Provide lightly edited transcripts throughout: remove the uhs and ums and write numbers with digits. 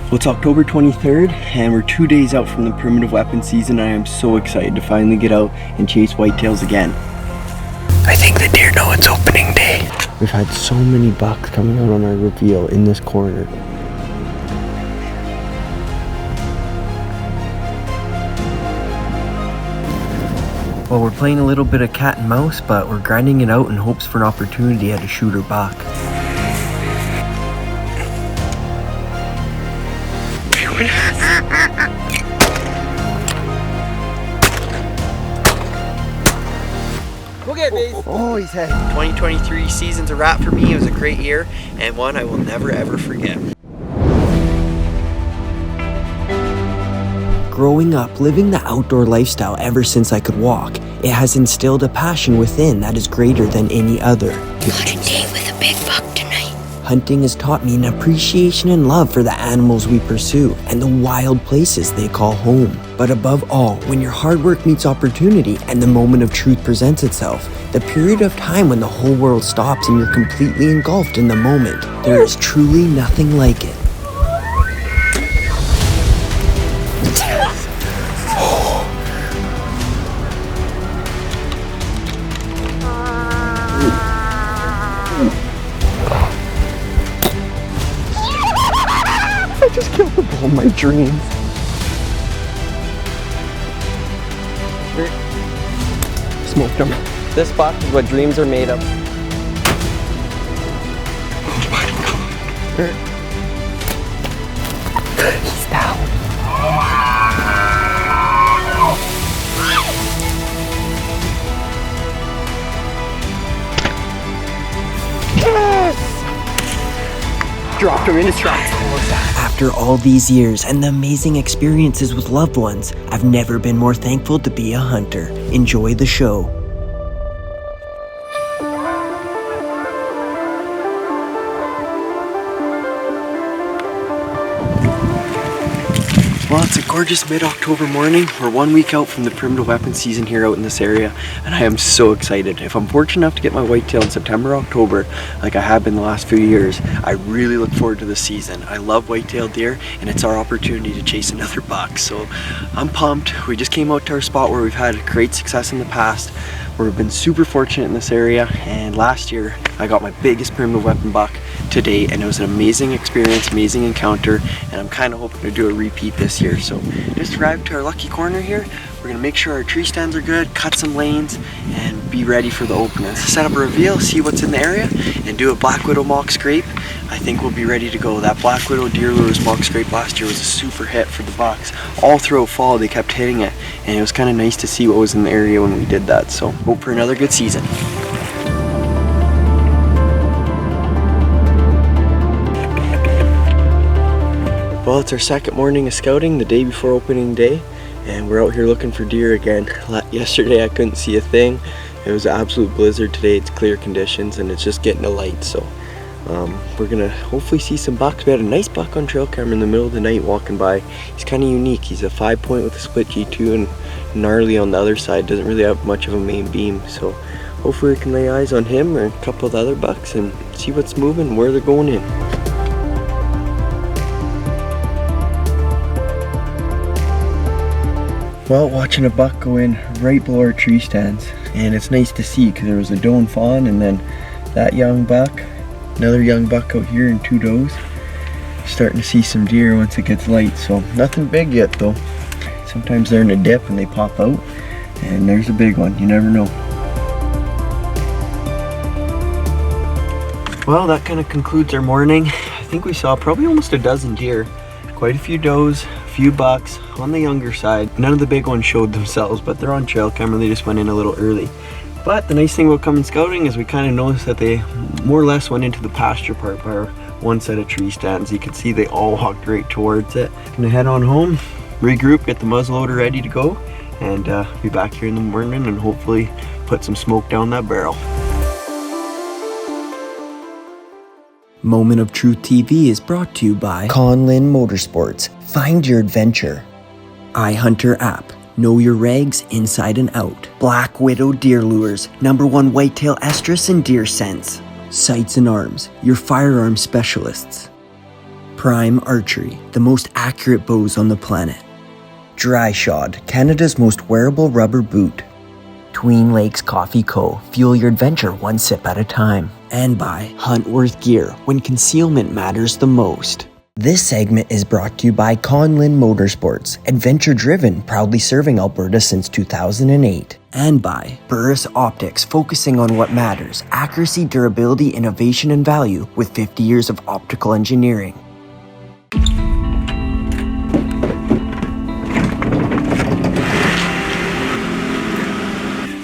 Well, it's October 23rd and we're 2 days out from the primitive weapon season. I am so excited to finally get out and chase whitetails again. I think the deer know it's opening day. We've had so many bucks coming out on our reveal in this corner. Well, we're playing a little bit of cat and mouse, but we're grinding it out in hopes for an opportunity at a shooter buck. Oh, he's had 2023 season's a wrap for me. It was a great year and one I will never ever forget. Growing up, living the outdoor lifestyle ever since I could walk, it has instilled a passion within that is greater than any other. Got a date with a big buck tonight. Hunting has taught me an appreciation and love for the animals we pursue and the wild places they call home. But above all, when your hard work meets opportunity and the moment of truth presents itself, the period of time when the whole world stops and you're completely engulfed in the moment, there is truly nothing like it. I just killed the bull of my dreams. Smoked him. This buck is what dreams are made of. Oh my god. He's down. Yes! Dropped him in his tracks. After all these years and the amazing experiences with loved ones, I've never been more thankful to be a hunter. Enjoy the show. Well, it's a gorgeous mid-October morning. We're 1 week out from the primitive weapon season here out in this area, and I am so excited. If I'm fortunate enough to get my whitetail in September, October, like I have been the last few years, I really look forward to the season. I love whitetail deer, and it's our opportunity to chase another buck, so I'm pumped. We just came out to our spot where we've had great success in the past. We've been super fortunate in this area, and last year I got my biggest primitive weapon buck to date, and it was an amazing experience, amazing encounter, and I'm kind of hoping to do a repeat this year. So just arrived to our lucky corner here. We're gonna make sure our tree stands are good, cut some lanes, and be ready for the opener. Set up a reveal, see what's in the area, and do a black widow mock scrape. I think we'll be ready to go. That black widow deer lures mock scrape last year was a super hit for the bucks. All throughout fall they kept hitting it, and it was kind of nice to see what was in the area when we did that. So hope for another good season. Well, it's our second morning of scouting, the day before opening day, and we're out here looking for deer again. Yesterday I couldn't see a thing. It was an absolute blizzard. Today it's clear conditions and it's just getting a light, so we're gonna hopefully see some bucks. We had a nice buck on trail camera in the middle of the night walking by. He's kind of unique. He's a 5-point with a split G2 and gnarly on the other side. Doesn't really have much of a main beam, so hopefully we can lay eyes on him or a couple of the other bucks and see what's moving and where they're going in. Well, watching a buck go in right below our tree stands, and it's nice to see because there was a doe and fawn, and then that young buck, another young buck out here, and two does. Starting to see some deer once it gets light, so nothing big yet though. Sometimes they're in a dip and they pop out, and there's a big one, you never know. Well, that kind of concludes our morning. I think we saw probably almost a dozen deer, quite a few does, a few bucks on the younger side. None of the big ones showed themselves, but they're on trail camera. They just went in a little early. But the nice thing about coming scouting is we kind of noticed that they more or less went into the pasture part by our one set of tree stands. You can see they all walked right towards it. Gonna head on home, regroup, get the muzzleloader ready to go, and be back here in the morning and hopefully put some smoke down that barrel. Moment of Truth TV is brought to you by Conlin Motorsports. Find your adventure. iHunter app. Know your regs inside and out. Black Widow Deer Lures. #1 whitetail estrus and deer scents. Sights and Arms. Your firearm specialists. Prime Archery, the most accurate bows on the planet. Dry Shod, Canada's most wearable rubber boot. Tween Lakes Coffee Co. Fuel your adventure one sip at a time. And by Huntworth Gear, when concealment matters the most. This segment is brought to you by Conlin Motorsports, adventure driven, proudly serving Alberta since 2008. And by Burris Optics, focusing on what matters: accuracy, durability, innovation, and value with 50 years of optical engineering.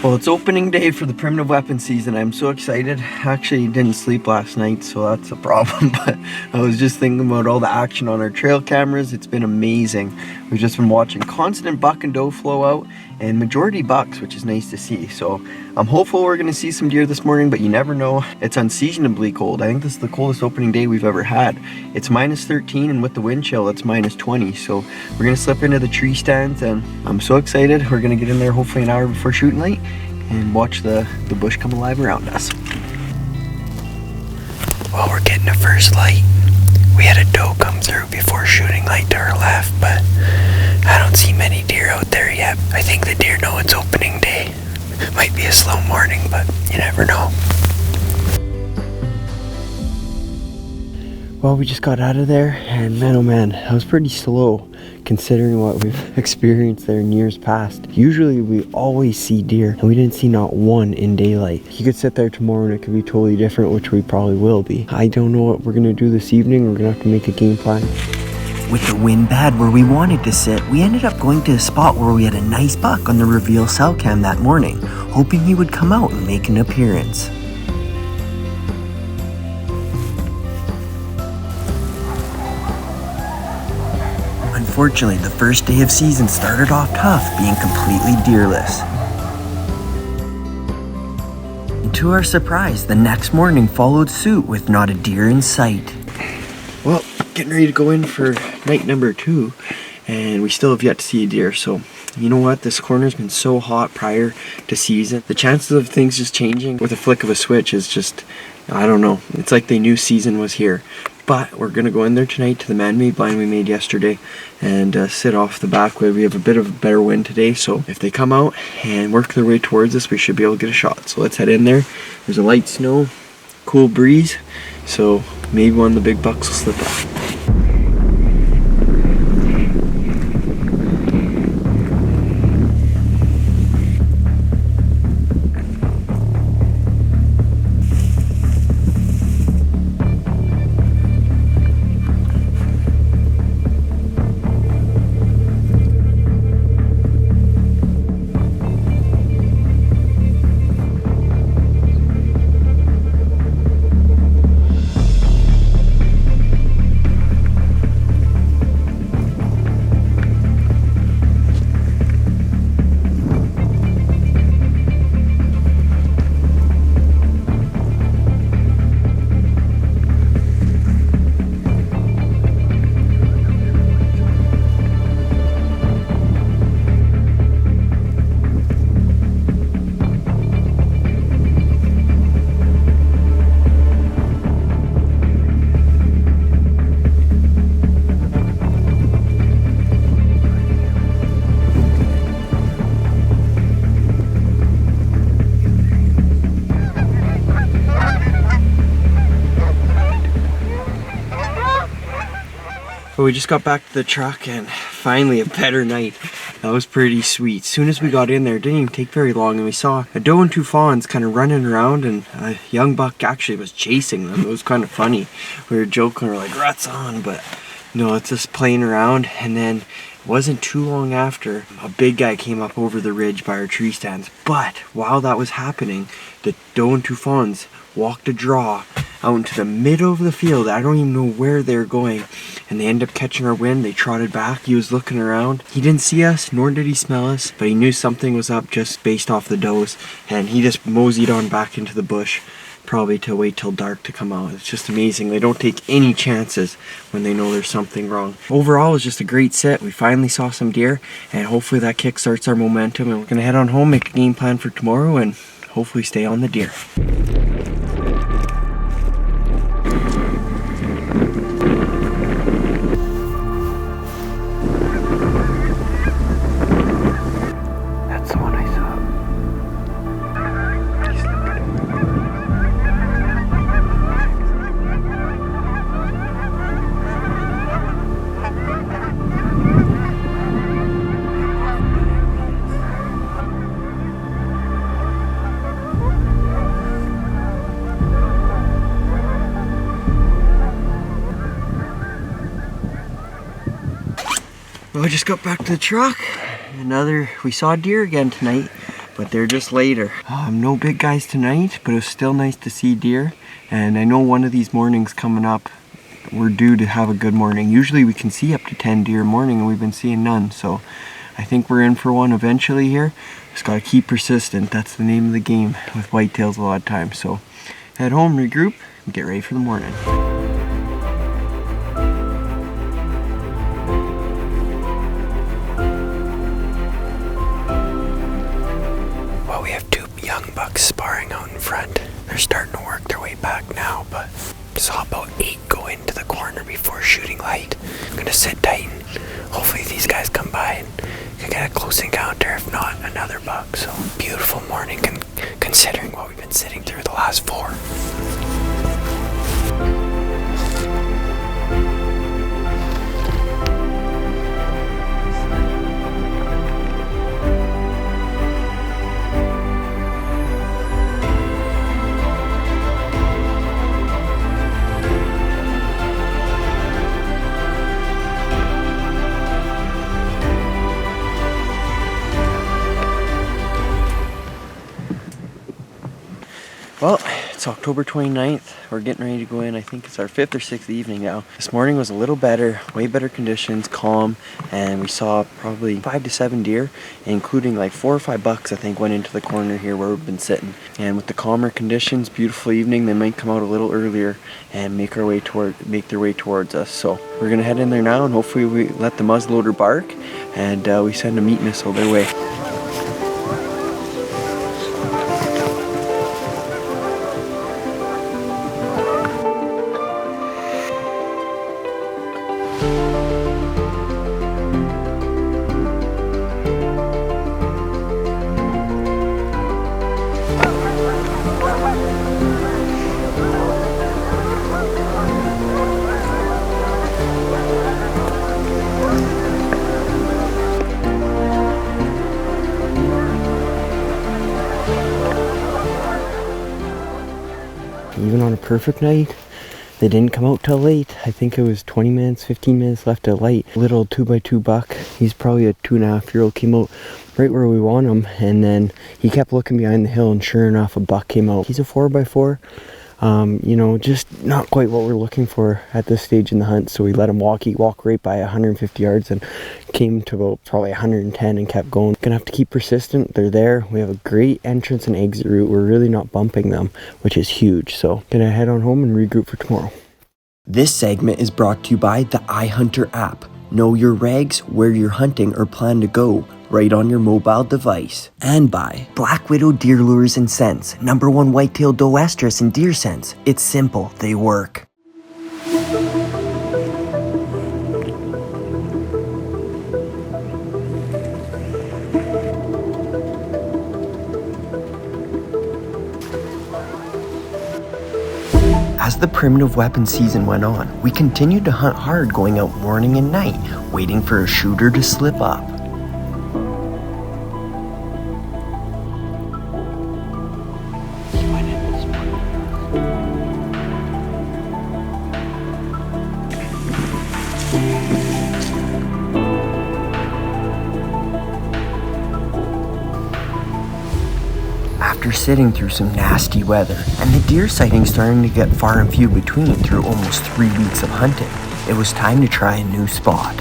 Well, it's opening day for the primitive weapon season. I'm so excited. Actually, didn't sleep last night, so that's a problem. But I was just thinking about all the action on our trail cameras. It's been amazing. We've just been watching constant buck and doe flow out, and majority bucks, which is nice to see. So I'm hopeful we're gonna see some deer this morning, but you never know. It's unseasonably cold. I think this is the coldest opening day we've ever had. It's minus 13, and with the wind chill, it's minus 20. So we're gonna slip into the tree stands, and I'm so excited. We're gonna get in there hopefully an hour before shooting light and watch the bush come alive around us. Well, we're getting a first light. We had a doe come through before shooting light to our left, but I don't see many deer out there yet. I think the deer know it's opening day. Might be a slow morning, but you never know. Well, we just got out of there, and man, oh man, that was pretty slow considering what we've experienced there in years past. Usually we always see deer, and we didn't see not one in daylight. You could sit there tomorrow and it could be totally different, which we probably will be. I don't know what we're gonna do this evening. We're gonna have to make a game plan. With the wind bad where we wanted to sit, we ended up going to a spot where we had a nice buck on the reveal cell cam that morning, hoping he would come out and make an appearance. Unfortunately, the first day of season started off tough, being completely deerless. And to our surprise, the next morning followed suit with not a deer in sight. Well, getting ready to go in for night number 2, and we still have yet to see a deer. So you know what, this corner's been so hot prior to season. The chances of things just changing with a flick of a switch is just, I don't know, it's like they knew season was here. But we're gonna go in there tonight to the man-made blind we made yesterday and sit off the back way. We have a bit of a better wind today, so if they come out and work their way towards us, we should be able to get a shot. So let's head in there. There's a light snow, cool breeze, so maybe one of the big bucks will slip up. But we just got back to the truck and finally a better night. That was pretty sweet. As soon as we got in there, it didn't even take very long, and we saw a doe and 2 fawns kind of running around, and a young buck actually was chasing them. It was kind of funny. We were joking, we were like, "Rats on," but no, it's just playing around. And then it wasn't too long after, a big guy came up over the ridge by our tree stands. But while that was happening, the doe and 2 fawns walked a draw out into the middle of the field. I don't even know where they're going, and they ended up catching our wind. They trotted back. He was looking around. He didn't see us, nor did he smell us, but he knew something was up just based off the does, and he just moseyed on back into the bush, probably to wait till dark to come out. It's just amazing. They don't take any chances when they know there's something wrong. Overall, it was just a great set. We finally saw some deer, and hopefully that kickstarts our momentum, and we're gonna head on home, make a game plan for tomorrow, and hopefully stay on the deer. Well, I just got back to the truck. We saw deer again tonight, but they're just later. No big guys tonight, but it was still nice to see deer. And I know one of these mornings coming up, we're due to have a good morning. Usually we can see up to 10 deer a morning, and we've been seeing none. So I think we're in for one eventually here. Just gotta keep persistent. That's the name of the game with whitetails a lot of times. So head home, regroup, and get ready for the morning. Well, we have two young bucks sparring out in front. They're starting to work their way back now, but saw about 8 go into the corner before shooting light. I'm gonna sit tight and hopefully these guys come by and can get a close encounter, if not another buck. So beautiful morning considering what we've been sitting through the last 4. Well, it's October 29th. We're getting ready to go in. I think it's our 5th or 6th evening now. This morning was a little better, way better conditions, calm, and we saw probably 5 to 7 deer, including like 4 or 5 bucks I think went into the corner here where we've been sitting. And with the calmer conditions, beautiful evening, they might come out a little earlier and make their way towards us. So we're gonna head in there now, and hopefully we let the muzzleloader bark and we send a meat missile their way. Even on a perfect night, they didn't come out till late. I think it was 20 minutes, 15 minutes left at light. Little 2x2 buck. He's probably a 2.5-year-old, came out right where we want him, and then he kept looking behind the hill, and sure enough, a buck came out. He's a 4x4. You know, just not quite what we're looking for at this stage in the hunt, so we let him walk. He walked right by 150 yards and came to about probably 110 and kept going. Gonna have to keep persistent. They're there. We have a great entrance and exit route. We're really not bumping them, which is huge. So gonna head on home and regroup for tomorrow. This segment is brought to you by the iHunter app. Know your regs, where you're hunting or plan to go, right on your mobile device. And by Black Widow Deer Lures and Scents, #1 whitetail doe estrus in deer scents. It's simple, they work. As the primitive weapon season went on, we continued to hunt hard, going out morning and night, waiting for a shooter to slip up. After sitting through some nasty weather and the deer sightings starting to get far and few between through almost 3 weeks of hunting, it was time to try a new spot.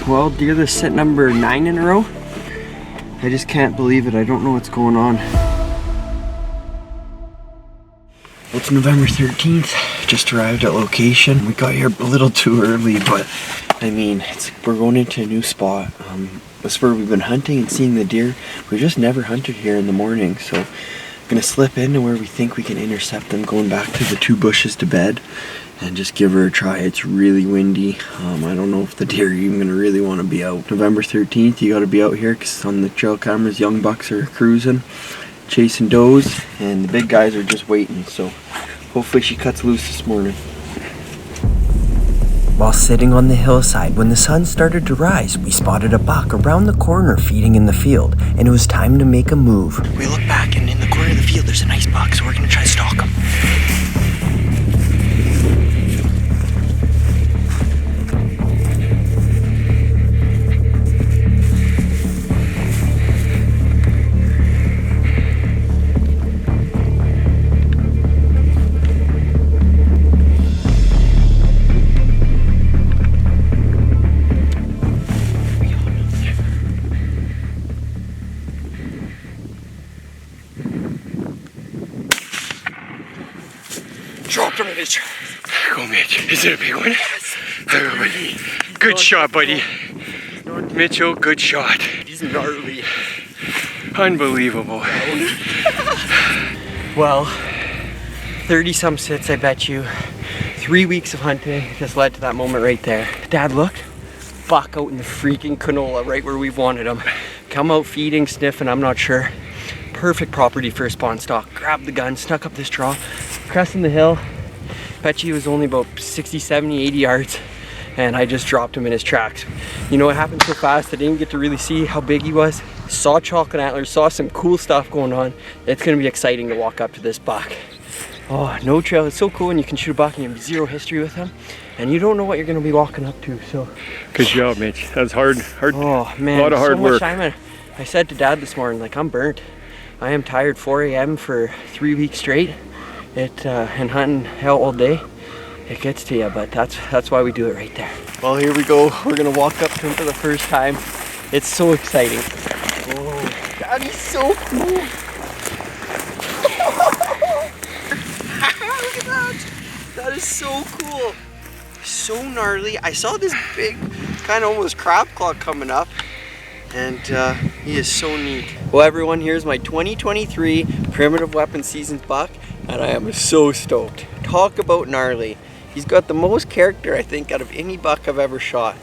Well, deer, this set number 9 in a row. I just can't believe it. I don't know what's going on. It's November 13th. Just arrived at location. We got here a little too early, but I mean, we're going into a new spot. That's where we've been hunting and seeing the deer. We've just never hunted here in the morning, so I'm gonna slip into where we think we can intercept them, going back to the 2 bushes to bed, and just give her a try. It's really windy. I don't know if the deer are even gonna really want to be out. November 13th, you gotta be out here, because on the trail cameras, young bucks are cruising, chasing does, and the big guys are just waiting, so hopefully she cuts loose this morning. While sitting on the hillside, when the sun started to rise, we spotted a buck around the corner feeding in the field, and it was time to make a move. We look back, and in the corner of the field there's a nice buck, so we're gonna try to stalk him. Is it a big one? Yes. Good shot, buddy. Mitchell, good shot. He's gnarly. Unbelievable. Well, 30-some sits, I bet you. 3 weeks of hunting just led to that moment right there. Dad, look. Buck out in the freaking canola right where we've wanted him. Come out feeding, sniffing, I'm not sure. Perfect property for a spawn stock. Grabbed the gun, snuck up this draw, cresting the hill. Bet you he was only about 60, 70, 80 yards. And I just dropped him in his tracks. You know, it happened so fast I didn't get to really see how big he was. Saw chocolate antlers, saw some cool stuff going on. It's gonna be exciting to walk up to this buck. Oh, no trail, it's so cool when you can shoot a buck and you have zero history with him. And you don't know what you're gonna be walking up to, so. Good job, Mitch. That was hard. Oh man, a lot of hard work. I said to Dad this morning, like, I'm burnt. I am tired, 4 a.m. for 3 weeks straight. And hunting hell all day. It gets to you, but that's why we do it right there. Well, here we go. We're gonna walk up to him for the first time. It's so exciting. Oh, God, he's so cool. Look at that. That is so cool. So gnarly. I saw this big, kind of almost crab claw coming up. And he is so neat. Well, everyone, here's my 2023 Primitive Weapon Seasons buck. And I am so stoked. Talk about gnarly. He's got the most character, I think, out of any buck I've ever shot.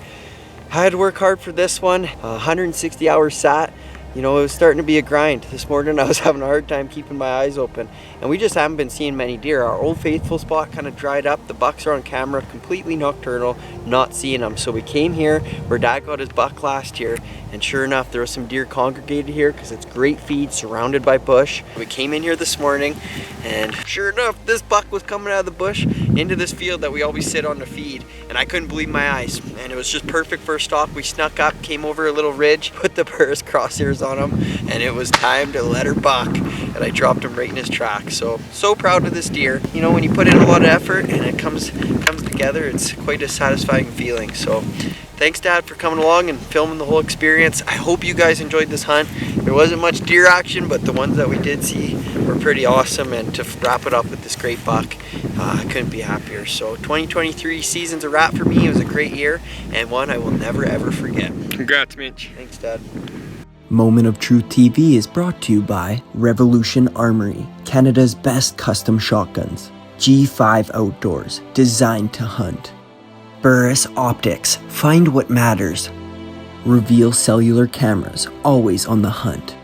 I had to work hard for this one. 160 hours sat. You know, it was starting to be a grind. This morning I was having a hard time keeping my eyes open. And we just haven't been seeing many deer. Our Old Faithful spot kind of dried up. The bucks are on camera, completely nocturnal, not seeing them. So we came here where Dad got his buck last year. And sure enough, there was some deer congregated here because it's great feed surrounded by bush. We came in here this morning and sure enough, this buck was coming out of the bush into this field that we always sit on to feed. And I couldn't believe my eyes. And it was just perfect for a stalk. We snuck up, came over a little ridge, put the Burris crosshairs on him, and it was time to let her buck. And I dropped him right in his track. So proud of this deer. You know, when you put in a lot of effort and it comes together, it's quite a satisfying feeling. So thanks, Dad, for coming along and filming the whole experience. I hope you guys enjoyed this hunt. There wasn't much deer action, but the ones that we did see were pretty awesome. And to wrap it up with this great buck, I couldn't be happier. So 2023 season's a wrap for me. It was a great year and one I will never ever forget. Congrats, Mitch. Thanks, Dad. Moment of Truth TV is brought to you by Revolution Armory, Canada's best custom shotguns. G5 Outdoors, designed to hunt. Burris Optics, find what matters. Reveal Cellular Cameras, always on the hunt.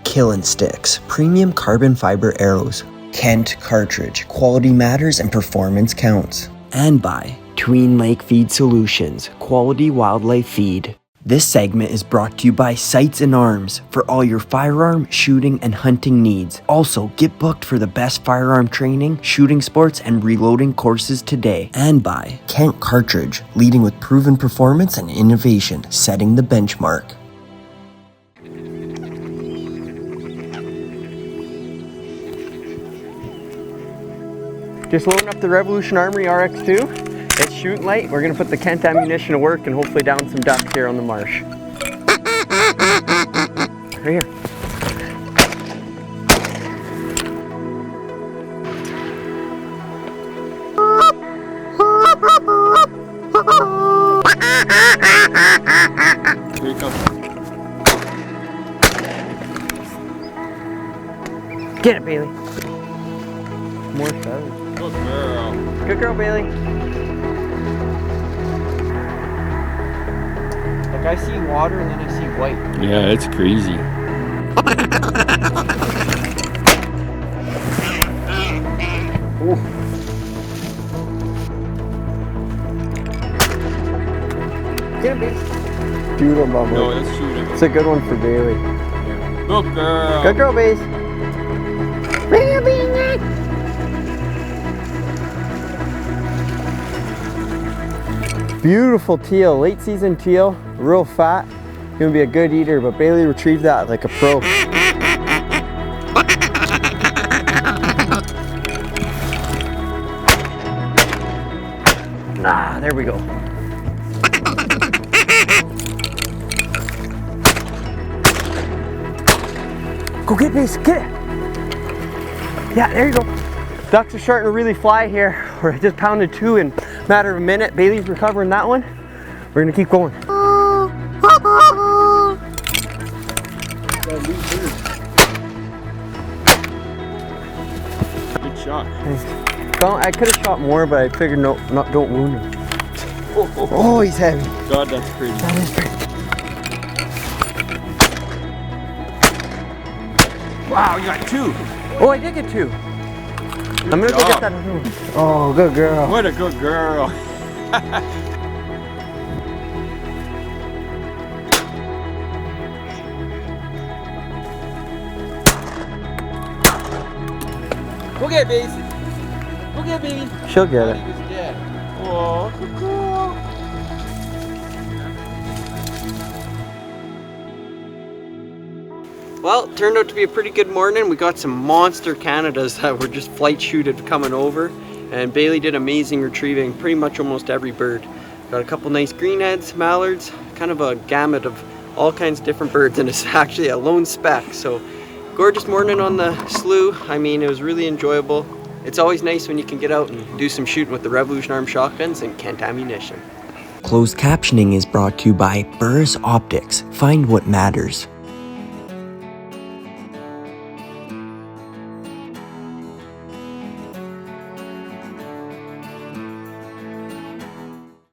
Killin' Sticks, premium carbon fiber arrows. Kent Cartridge, quality matters and performance counts. And by Tween Lake Feed Solutions, quality wildlife feed. This segment is brought to you by Sights and Arms for all your firearm, shooting, and hunting needs. Also, get booked for the best firearm training, shooting sports, and reloading courses today. And by Kent Cartridge, leading with proven performance and innovation, setting the benchmark. Just loading up the Revolution Armory RX2. It's shooting light. We're gonna put the Kent ammunition to work and hopefully down some ducks here on the marsh. Right here. Here you come. Get it, Bailey. More feathers. Good girl. Good girl, Bailey. Like, I see water and then I see white. Yeah, it's crazy. Ooh. Get him, Bailey. Shoot him, Mama. No, let's shoot him. It's a good one for Bailey. Good girl. Good girl, Bailey. Bring it, Bailey. Beautiful teal, late season teal, real fat. Gonna be a good eater, but Bailey retrieved that like a pro. Ah, there we go. Go get Bailey, get it. Yeah, there you go. Ducks are starting to really fly here. We're just pounded 2 in a matter of a minute. Bailey's recovering that one. We're gonna keep going. Good shot. Well, I could have shot more, but I figured don't wound him. Oh, he's heavy. God, that's crazy. That is crazy. Wow, you got 2. Oh, I did get 2. I'm gonna go get that other one. Oh, good girl. What a good girl. Go get it, baby. Go get it, baby. She'll get it. He was dead. Oh, good girl. Well, it turned out to be a pretty good morning. We got some monster Canadas that were just flight shooted coming over. And Bailey did amazing retrieving pretty much almost every bird. Got a couple nice greenheads, mallards, kind of a gamut of all kinds of different birds. And it's actually a lone speck. So gorgeous morning on the slough. I mean, it was really enjoyable. It's always nice when you can get out and do some shooting with the Revolution Arm shotguns and Kent ammunition. Closed captioning is brought to you by Burris Optics. Find what matters.